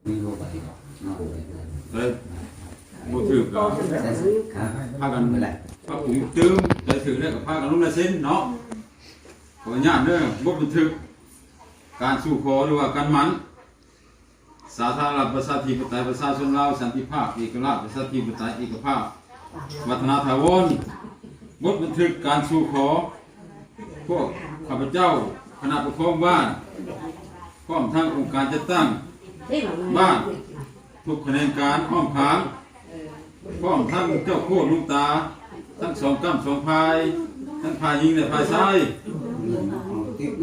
มีโรคอะไรเลยบ่ถือกับพากันพาผมตื้มได้ถือได้กับพากันลงละเส้นเนาะขออนุญาตเด้อบ่บันทึกการสู่ขอหรือว่าการหมันสาธารณรัฐประชาธิปไตยประชาชนลาวสันติภาพเอกราชประชาธิปไตยเอกภาพวัฒนถาวรบทบันทึกการสู่ขอพวกข้าพเจ้าคณะปกครองบ้านพร้อมทั้งองค์การจัดตั้งบ้านทุกแขนงการอ้อมผางพร้อมทั้งเจ้าโคตรลุงตาทั้งสองกำสองพายทั้งพายยิงและพายซ้าย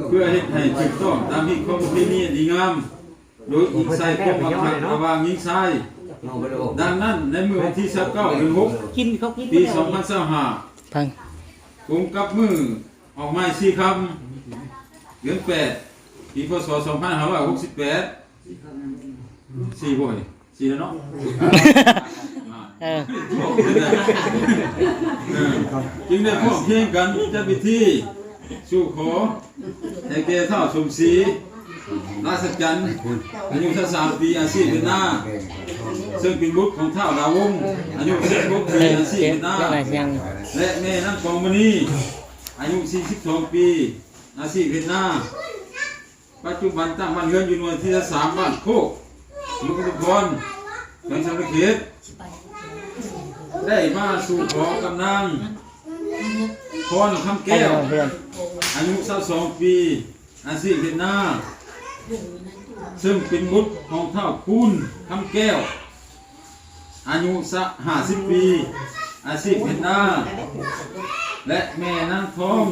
เพื่อให้ถูกต้องตามที่ข้อมูลนี้ดีงามโดยอีกใส่ข้อบังคับระหว่างยิงซ้ายดังนั้นในมือวันที่19 เดือน 6 ปี 2025กงกับมือออกไม้4 คำเดือน 8 ปีพศ 2568 4 บ่อย4แล้วเนาะจึงได้พร้อมเพรียงกันจัดพิธีสู่ขอให้แก่เฒ่าสมศรีราชจันทร์อายุ33 ปีอาชีพเป็นนาซึ่งเป็นบุตรของเฒ่าดาวงศ์อายุ16 ปีอาชีพเป็นนาและแม่นางกองมณีอายุ42 ปีอาชีพเป็นนาปัจจุบันตั้งบ้านเรือนอยู่หน่วยที่3บ้านโคกมุกทุกคนแขวงสารเขตได้มาสู่ขอกำนังพรคำแก้วอายุ22 ปีอาชีพเป็นนาซึ่งเป็นบุตรของเฒ่าคุณคำแก้วอายุ50 ปีอาชีพเป็นนาและแม่นางทอง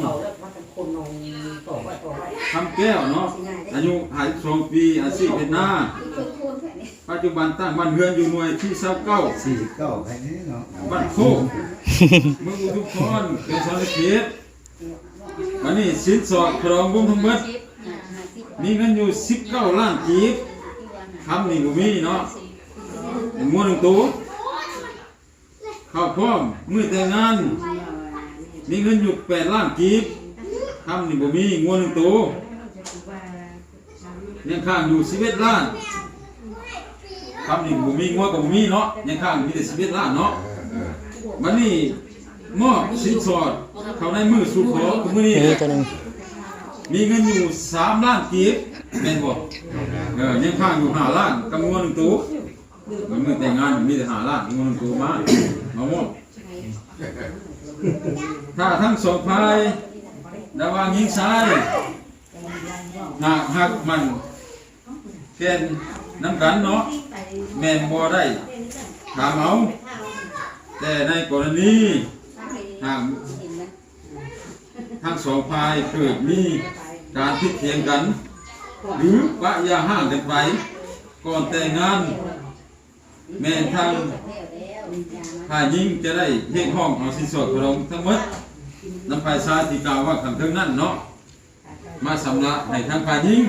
คำแก้วเนาะอายุ52 ปีอาชีพเป็นนาปัจจุบันตั้งบ้านเรือนอยู่หน่วยที่49 49แค่นี้เนาะบ้านโคกเมืองอุทุมพรเป็นสารเขตวันนี้สินสอดครองบุญทั้งหมดมีเงินอยู่19 ล้านกีบคำนี่บ่มีเนาะงัว1 ตัวข้าวพร้อมมื้อแต่งงานมีเงินอยู่8 ล้านกีบคำนี่บ่มีงัว1 ตัวยังข้างอยู่11 ล้านคำนี่บ่มีงัวก็บ่มีเนาะยังข้างมีแต่11 ล้านเนาะวันนี้มอบสินสอดเข้าในมือสู่ขอคือมื้อนี้มีเงินอยู่3 ล้านกีบแม่นบ่ยังข้างอยู่5 ล้านกับงัว1 ตัวมันมื้อแต่งงานมีแต่5 ล้านงัว1 ตัวมามอบถ้าทั้งสองฝ่ายระหว่างหญิงชายหักมันแก่นน้ำกันเนาะแม่นบ่ได้ถามเอาแต่ในกรณีหากทั้งสองฝ่ายเกิดมีการผิดเถียงกันหรือปะยาห่างกันไปก่อนแต่งงานแม่นทางฝ่ายหญิงจะได้เรียกห้องเอาสินสอดของทั้งหมดนำฝ่ายชายที่กล่าวว่าคำเทิงนั้นเนาะมาสำระให้ทางฝ่ายหญิง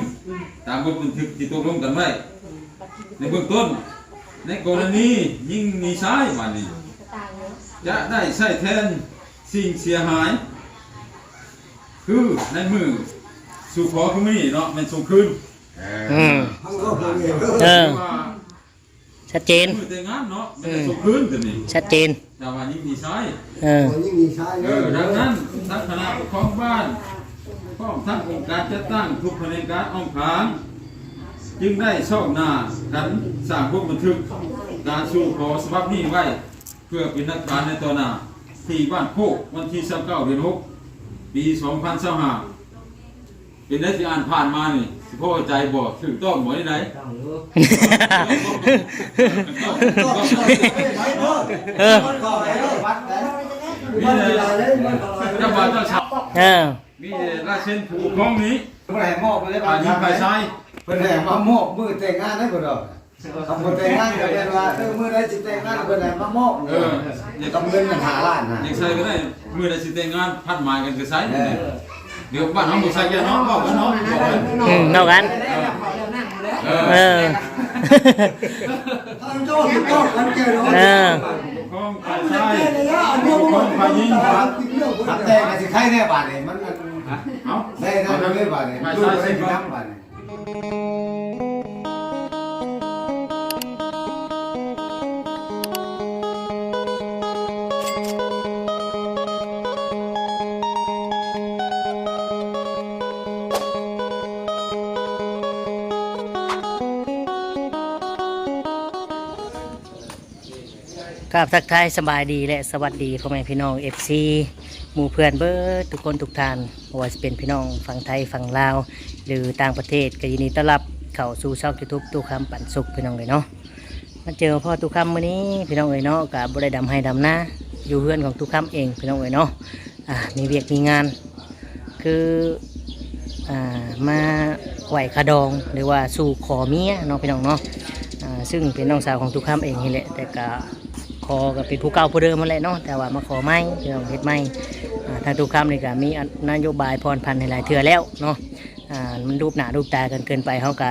ตามบทบันทึกที่ตกลงกันไว้ในเบื้องต้นในกรณีหญิงมีชายมานี่จะได้ใช้แทนสิ่งเสียหายคือในมือสู่ขอคือมื้อนี้เนาะมันส่งคืนชัดเจนมือแต่งงานเนาะมันส่งคืนตัวนี้ชัดเจนแต่ว่าหญิงมีชายยิ่งมีชายดังนั้นทั้งคณะปกครองบ้านพร้อมทั้งองค์การจัดตั้งทุกแผนงการอ้อมผางจึงได้ซ่อมหน้ากันสร้างพวกบันทึกการสู่ขอฉบับนี้ไว้เพื่อเป็นหลักฐานในต่อหน้าที่บ้านโคกวันที่19 เดือน 6 ปี 2025เป็นได้ที่อ่านผ่านมานี่สิพ่อใจบ่ถึงต้องบ่ได้เจ้าบ้านเจ้าชาวมีลายเซ็นผูกของนี้เพิ่นให้มอบเลยฝ่ายหญิงฝ่ายชายเพิ่นให้มามอบมื้อแต่งงานให้เพิ่นดอกคำบ่แต่งงานก็เป็นว่ามื้อใดสิแต่งงานเพิ่นให้มามอบกำเงินกัน5 ล้านน่ะยังใส่ก็ได้มื้อใดสิแต่งงานพัดหมายกันก็ใส่เดี๋ยวบ้านเฮาบ่ใส่แก่เนาะบอกกันเนาะเท่ากันทางโจ้ก็กันแก่เนาะของฝ่ายชายของฝ่ายหญิงแต่งก็สิใครแน่บาดนี่มันได้นั่นเลยบาดนี่ดูได้น้ำบาดนี่ กราบทักทายสบายดีและสวัสดีพ่อแม่พี่น้อง FC หมู่เพื่อนเบิร์ดทุกคนทุกท่านไม่ว่าจะเป็นพี่น้องฝั่งไทยฝั่งลาวหรือต่างประเทศก็ยินดีต้อนรับเข้าสู่ช่อง YouTube ตู้คำปันสุขพี่น้องเลยเนาะมาเจอพ่อตู้คำมื้อนี้พี่น้องเลยเนาะกับบริดำให้ดำหน้าอยู่เพื่อนของตู้คำเองพี่น้องเลยเนาะมีเวียกมีงานคือมาไหวคาดองหรือว่าสู่ขอเมียเนาะพี่น้องเนาะซึ่งเป็นน้องสาวของตู้คำเองนี่แหละแต่ก็ขอก็เป็นผู้เก่าผู้เดิมมาแหละเนาะแต่ว่ามาขอไม่เรื่องเฮ็ดไม่ทางตู้คำนี่ก็มีนโยบายพรพันธ์หลายเทื่อแล้วเนาะมันรูปหน้ารูปตากันเกินไปเขาก็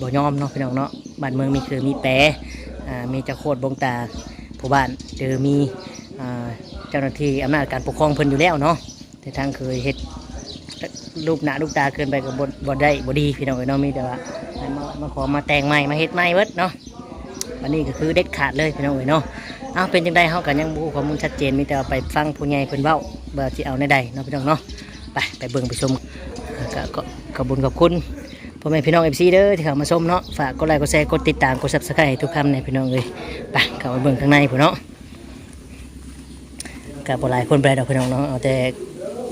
บ่ยอมเนาะพี่น้องเนาะบ้านเมืองมีคือมีแปรมีจะโคตรบงตาผู้บ้านเจอมีเจ้าหน้าที่อำนาจการปกครองเพิ่นอยู่แล้วเนาะแต่ทางเคยเฮ็ดรูปหน้ารูปตาเกินไปก็บ่ได้บ่ดีพี่น้องเนาะมีแต่ว่ามาขอมาแต่งใหม่มาเฮ็ดใหม่เบิดเนาะวันนี้ก็คือเด็ดขาดเลยพี่น้องเนาะเอาเป็นจังไดเฮาก็ยังบ่รู้ข้อมูลชัดเจนมีแต่ว่าไปฟังผู้ใหญ่เพิ่นเว้าว่าสิเอาในใดเนาะพี่น้องเนาะไปเบิ่งไปชมก็ขอบคุณขอบคุณพ่อแม่พี่น้อง FC เด้อที่เข้ามาชมเนาะฝากกดไลค์กดแชร์กดติดตามกด Subscribe ให้ทุกคำเนี่ยพี่น้องเอ้ยไปเข้ามาเบิ่งข้างในพุ่นเนาะก็บ่หลายคนไปดอกพี่น้องเนาะเอาแต่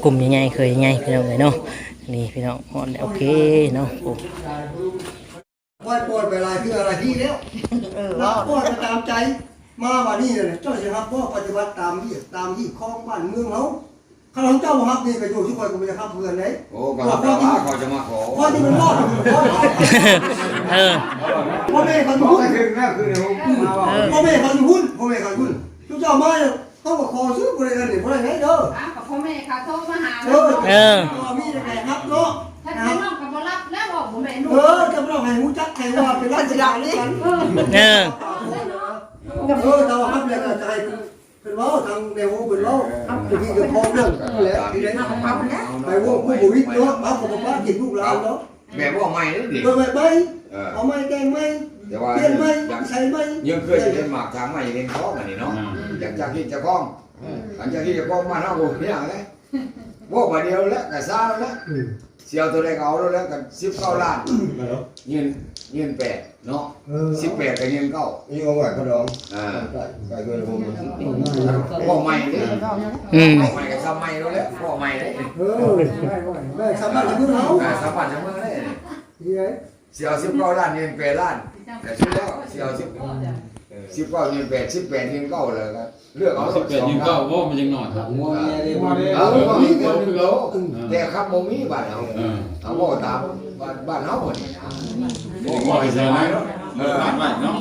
กลุ่มใหญ่ๆเคยใหญ่พี่น้องเอ้ยเนาะนี่พี่น้องโอเคเนาะปล่อยไปหลายคืออะไรที่แล้วรับปล่อยไปตามใจมาวันนี้เลยเจ้าสิครับพ่อปฏิบัติตามที่คล้องบ้านเมืองเขาข้าราชเจ้าครับนี่ก็อยู่ทุกคนก็ไม่ได้ครับเพื่อนเลยโอ้ก็เขาจะมาขอ พ่อที่มันรอดพ่อแม่เขาอยู่หุ้นพ่อแม่เขาอยู่หุ้นทุกเจ้ามาเขาก็ขอซื้อบริการนี่บริการเด้อพ่อแม่เขาโทรมาหามีอะไรครับเนาะถ้าเป็นน้องกับบ่รับแล้วบอกผมแม่หนูจะไม่ต้องให้หูจักใครว่าเป็นราชการนี่แต่ว่าครับเนี่ยจะให้เป็นว่าทางแนวเป็นว่าเป็นที่จะพอเรื่องแล้วที่ไหนไปว่าผู้บริโภคเขาก็บอกว่ากินลูกหลานเนาะแบบว่าใหม่นี่ดิแบบไม่เอาไม่แกงไม่เปลี่ยนไม่ใช้ไม่ยังเคยเล่นหมากทางใหม่เล่นคล้องอันนี้เนาะจากที่จะคล้องหลังจากที่จะคล้องมาเนาะผมนี่อะไรว่ามาเดียวแล้วกระซ่าแล้วเสียวตัวแรกเอาแล้วกัน19 ล้านเงิน8เนาะ18กับเงิน9นี่เอาไว้ก็ดองใส่เงินผมพ่อใหม่เนี่ยพ่อใหม่กับซ้ำใหม่แล้วพ่อใหม่เลยได้สามารถจะมือเขาสามารถจะมือได้เสียว19 ล้านเงิน8 ล้านแต่ชุดแล้วเสียว19เงิน8 18เงิน9เลยครับเลือกเอา18เงิน9ว่ามันยังหน่อยครับมีคนเดียวแต่ครับโมมีบ้านเอาบ่ตามบ้านเฮาหมดนี่บ่ให้ใช่ไหมบ้านไว้เนาะ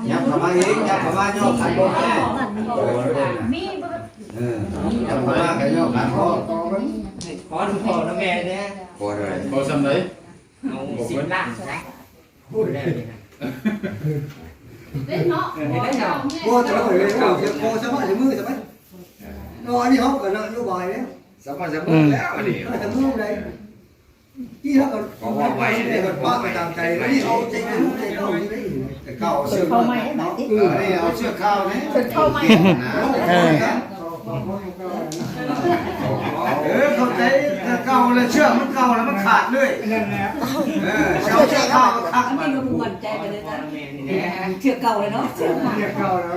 ยับเข้ามาเองยับเข้ามาย่อขันบ่ได้ยับเข้ามาก็ย่อขันพ่อขอดูพ่อแล้วแม่เนี่ยพอได้บ่ซำได10 ล้านพูดได้เล่นเนาะพ่อจะเอาเลยพ่อสามารถจะมือใช่ไหมอันนี้เขาก็นโยบายเนี่ยสามารถจะมือแล้วอันนี้จะมือเลยที่เขาก็ว่าใหม่เนี่ยก็ป้าไปตามใจแล้วนี่เอาใจลูกใจเขาที่ได้แต่ข้าวเสื้อข้าวเนาะนี่เอาเสื้อข้าวนี่ข้าวใหม่เข้าใจเก่าเลยเชือกมันเก่าแล้วมันขาดเลยเชือกข้าวขาดมันก็ม่วนใจไปเลยจ้ะเชือกเก่าเลยเนาะเชือกเก่าแล้ว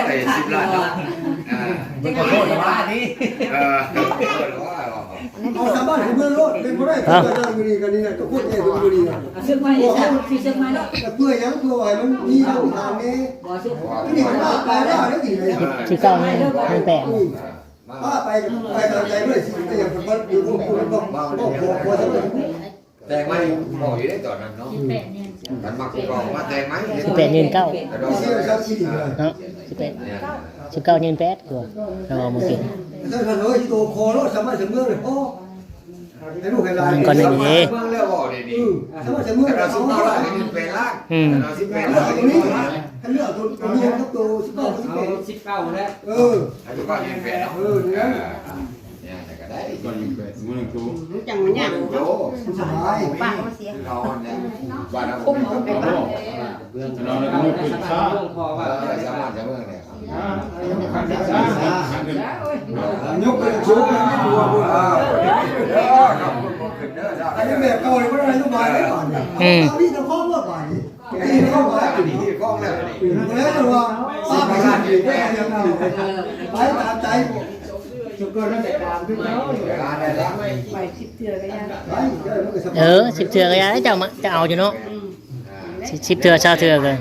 ได้10 ล้านเนาะมันก็โทษว่านี่เอาสามารถเมืองโลดเป็นบ่ได้ก็ได้อยู่นี่กันนี่ก็พูดได้อยู่นี่นะเชือกใหม่จ้ะคือเชือกใหม่เนาะเพื่อยังเพื่อให้มันมีทางนี้นี่มันไปได้ได้ดีเลยที่เก่านี่8ป้าไปตามใจด้วยสิแต่ยังมันอยู่พวกคุณก็พอจะแต่ไม่บอกอยู่ได้ตอนนั้นเนาะมันมักกองมาแต่ไม่18เงิน9เราเสียซับซิดีเนาะ19เงิน8ตัวเราเอามากินถ้าท่านเอ้ยที่โตคอแล้วสามารถจะเมืองเลยพ่อให้ลูกให้หลานก็นี่เด้เมืองแล้วบ่ได้ดีสามารถจะเมืองเราสิเอาล้านนี่เป็นล้านเรา18ล้านนี่ท่านเลือกตัวเมียกับตัว19แล้วให้ทุกคนเป็นเนาะเนี่ยแต่ก็ได้ก็ยังเป็นมื้อนึงครูจังมันยากโอ้สบายป้าก็เสียเราเนี่ยบ้านเราเป็นเราแล้วก็ขึ้นซ่าสามารถจะเมืองเนี่ยยกเป็นชูไม่ดูดู ขึ้นเด้อเจ้า อันนี้แบบเก่าเลยไม่ได้นโยบายเลยก่อนเนี่ยเอาที่จะข้อว่าบ่ายนี่ข้อว่า ดีที่กล้องแล้วนี่ แล้วแต่ว่าป้าไปงานอยู่แค่ยังเอาไปตามใจจุกก็ได้แต่การขึ้นแล้ว การได้แล้ว ไปคิดเถื่อกันยัง ไปเดี๋ยวมันก็สบาย 10เทื่อก็ยาเจ้ามาจะเอาอยู่เนาะ10เทื่อ20เทื่อเลย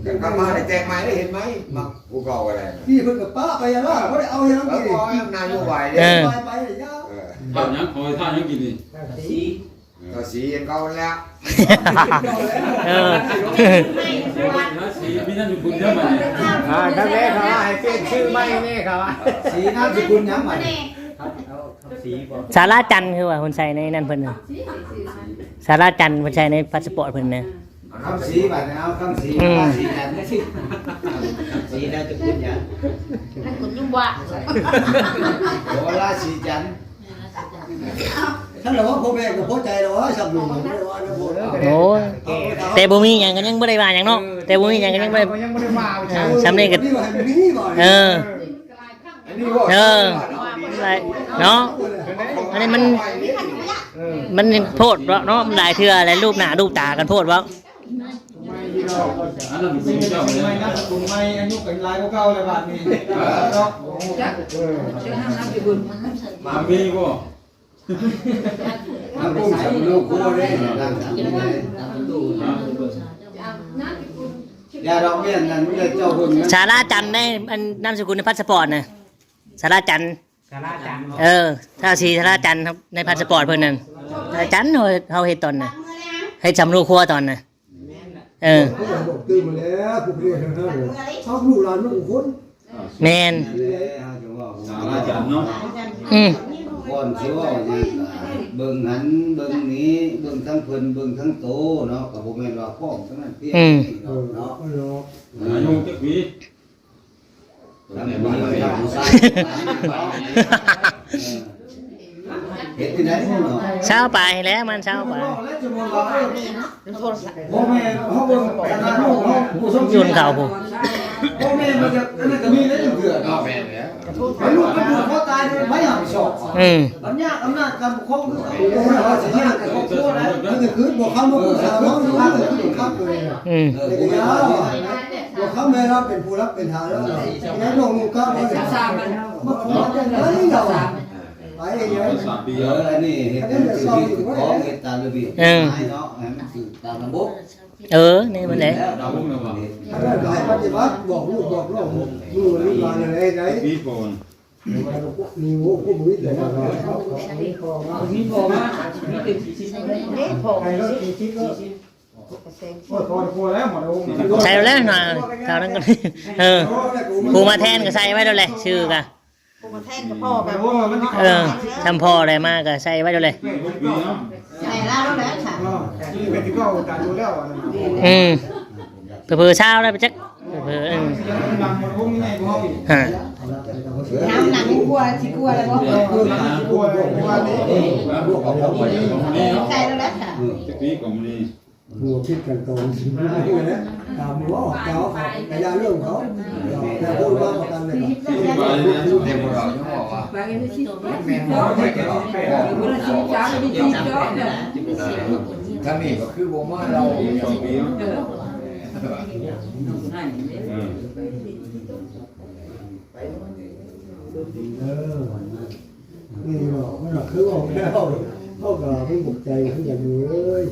กันกลับมาได้แจกใหม่ได้เห็นไหมมักกูเก่าอะไร พี่เพิ่งกับป้าไปยังว่าไม่ได้เอายัง แล้ว กิน ก็ให้นายอยู่ไหวเด้ ไปเลยยาว ท่านยังคอยท่านยังกินนี่ ก็สีเก่าแล้ว เออ สีพี่นั่นอยู่บุญเยอะมาเนี่ย ท่านแม่เขาให้เปลี่ยนชื่อใหม่นี่ครับสีนามสกุลยังใหม่ สาราจันทร์คือว่าคนใส่ในนั่นเพิ่นน่ะสาราจันทร์คนใส่ในพาสปอร์ตเพิ่นน่ะ คำสีบัดเอาคำสีสีนั้นสีนามสกุลยัง นั่นคนยุ่งว่ะ โอ้ราศีจันทร์ ฉันเลยว่าพ่อแม่กับพ่อใจเราว่าสับหนุ่มไม่ได้ว่านะพ่อ โอ้ยแต่บ่มีหยังก็ยังบ่ได้ว่าหยังเนาะแต่บ่มีหยังก็ยังบ่ได้สำเร็จก็ นี่ว่านี่บ่ เออ อันนี้ว่า เอออะไรเนาะอันนี้มันโทษเนาะมันหลายเทื่ออะไรรูปหน้ารูปตากันโทษว่า อันนั้นบุญเจ้าเนี่ย ไม่นะสกุลไม่อายุกันลายเก่าเลยบาทนี้เนาะ เชื่อห้ามน้ำอยู่บุญ มามีบ่ น้ำปุ้งสำลูกกูได้นั่งทำได้ยาดอกเบี้ยนั่นไม่ได้เจ้าบุญนะ สาราจันทร์ได้อันนามสกุลในพาสปอร์ตน่ะสาราจันทร์เออถ้าสีสาราจันทร์ครับในพาสปอร์ตเพิ่นนั่นสาราจันทร์เฮาเฮ็ดตอนน่ะให้จำรูครัวตอนน่ะเออ ตื่นมาแล้วผู้เรียนทั้งนั้นชอบลูกหลานลูกคน แม่น สาราจันเนาะ ก่อนสิว่าเนี่ยเบิ่งหันเบิ่งนี้เบิ่งทั้งเพิ่นเบิ่งทั้งโตเนาะก็บ่แม่นว่าพ้องทั้งนั้นเพี้ยเนาะ อายุจักปี ทั้งบ้านทั้งผู้ชายเฮ็ดที่ไหนเนาะ เช้าไปแล้วมันเช้าไป พ่อแม่เฮาเบิ่งขนาดลูกเฮาผู้สม ยุนเก่าผู้ พ่อแม่มันจะอันนั้นก็มีได้เถื่อเนาะแม่นแล้วไอ้ลูกมันผูกคอตายไม่อยากชอบ ปัญญาอำนาจการปกครองคือโอ้โหว่าสิยากกับครอบครัวนะ มันจะคืนบอกคำว่าผู้สาวน้องว่าจะคืนคำเลย เออ เป็นยาบอกคำแม่รับเป็นผู้รับเป็นหาแล้วแล้วลงมือก้าวมาเป็น สามมัน มาขอจะเลยเราไปเยอะ 3 ปี เอออันนี้เฮ็ดเป็นคือที่ของเฮ็ดตามระเบียบให้เนาะให้มันคือตามระบบ นี่มันแหละ ดาวพุ่งแล้วบ่ ถ้าได้ปฏิบัติบอกลูกบอกลูกลูกลูกหลานอะไรไหน ปีก่อน มีโว้ผู้มือแต่ว่า มีพอมามีเป็นเด็กพอ ใครรถกี่ชิ้นก็โอ้ยพอแล้วหมดแล้ว ใส่แล้วนะคราวนั้นก็ผู้มาแทนก็ใส่ไว้แล้วแหละชื่อกะ ผู้มาแทนกับพ่อแบบ ทำพ่ออะไรมากก็ใส่ไว้แล้วเลย ปีเนาะ ใส่แล้วแล้วค่ะ เป็นที่ก็ตาดูแล้ว เผื่อเช้าได้ไปจักเผื่อ ดังหมดวงนี่ไงกูเฮา ฮะ น้ำหนังกลัวสิกลัวอะไรวะ กลัวว่านี่ ลูกของเขาบ่ได้ ใส่แล้วแล้วค่ะ จักปีก่อนมื้อนี้ หัวคิดกันตรงนี่นะตามหัวเขาแต่ยาเรื่องเขาแต่พูดว่าประกันเลย เด็กบ่เรายังบอกว่า บางอย่างที่ แม่นบ่ได้เก็บแป้ง เวลาชิมจ้าไม่ได้ชิมจ้าเนี่ย ทั้งนี้ก็คือบ่มาเรา 2 ปีเนาะนี่หรอกมันคือว่าแล้วเขาก็ไม่บุกใจเขาอย่างนี้เลย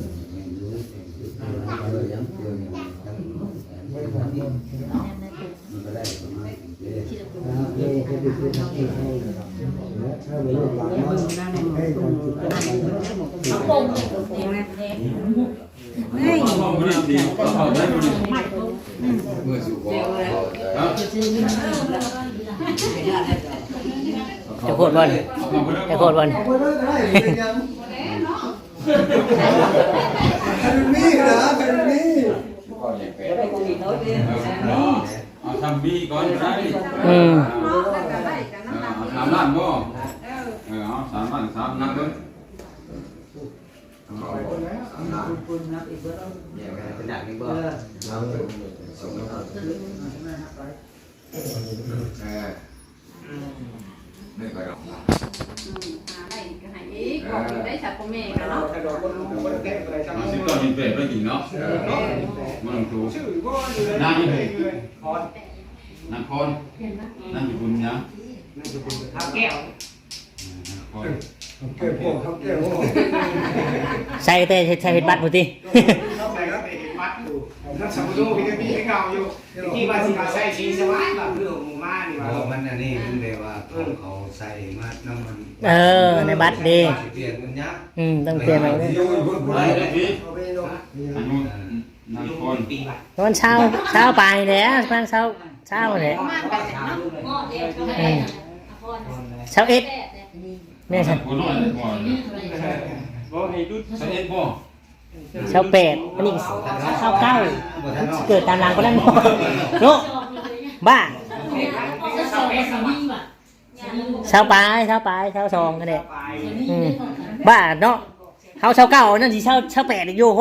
มือสู่บ่ จะโคตรบอลจะโคตรบอล เอาไปเลยก็ได้ยังเป็นนี่นะเป็นนี่ เอาทำบีก่อนได้ 3 ล้านบ่เอา3 ล้าน3นับเบิ่ง เนี่ยเป็นอย่างนี้บ่เอาส่งแล้วไม่ค่อยหรอก หาได้ก็หายอีก บอกอยู่ได้สักพ่อแม่กันเนาะ แต่ดอกคนรู้คนแก่อะไรซ้ำ สิบตอนนี้เป็ดด้วยจริงเนาะมันลงทุน ชื่อก็เลยพอ นักพรนั่นอยู่บุญยัง ทำแก้ว พร เก็บพวกเขาเก็บพวก ใส่แต่ใช้เฮ็ดบัตรบ่ติ เข้าไปก็ไปเห็นวัดอยู่นั่งสมุทรพี่ก็มีให้เก่าอยู่ที่ว่าสิมาใส่ชีสวายแบบเรื่องหมู่บ้านนี่ว่า มันอันนี้มันเรียกว่าเขาใส่มาน้ำมัน ในบัตรดี เปลี่ยนมันยัก ต้องเปลี่ยนไปเลย ไปเลยพี่อันนู้นนักพร ตอนเช้าไปแหละประมาณเช้าแหละ มากไปเนาะ เช้าเอ็ดแม่ฉัน หัวน้อยเลยบ่บ่ให้ดุดเอ็ดบ่ เช้าแปดอันนี้เช้าเก้าเกิดตามหลังก็ได้หมดโนบ้าเช้าปลายเช้าสองกันเด็บ้าเนาะเขาเช้าเก้านั่นสิเช้าแปดอีกอยู่โห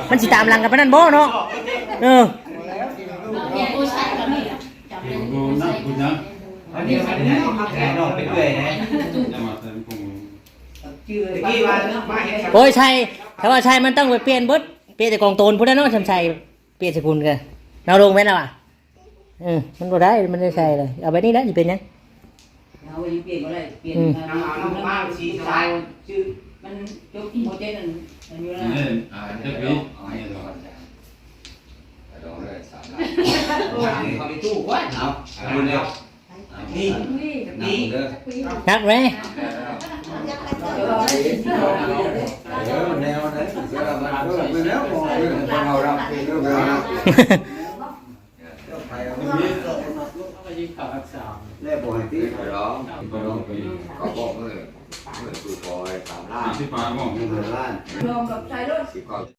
มันสิตามหลังกันไปนั่นบ่เนาะดูนั่งคุณนะ อันนี้มันเนี่ยแกนอนไปเรื่อยนะ จะมาเติมคง ที่ว่ามาเห็น โอ้ยใช่ถ้าว่าใช่มันต้องไปเปลี่ยนเบิดเปลี่ยนจากกองโตนพุ่นเนาะชำชัยเปลี่ยนสกุลกันเราลงไหมล่ะวะมันบ่ได้มันได้ใช่เลยเอาไปนี่แล้วจะเป็นยัง เอาไปเปลี่ยนก็ได้เปลี่ยนน้ำบ้านชีสวายชื่อมันยกโมเจนอันนี้นะ นี่เด็กพี่ เขาไปตู้วัด เอาดูเนี่ย นี่นี่ นักไหม แนวนั้นไปแล้วมองไปเราเราไปเรื่องเราไปเอาแล่บ่ให้ตีไปร้อง ไปลองไป เขาบอกเลยคือปล่อยตามล่า สิบปาบ่ 1,000,000,000 รวมกับชายรถ 10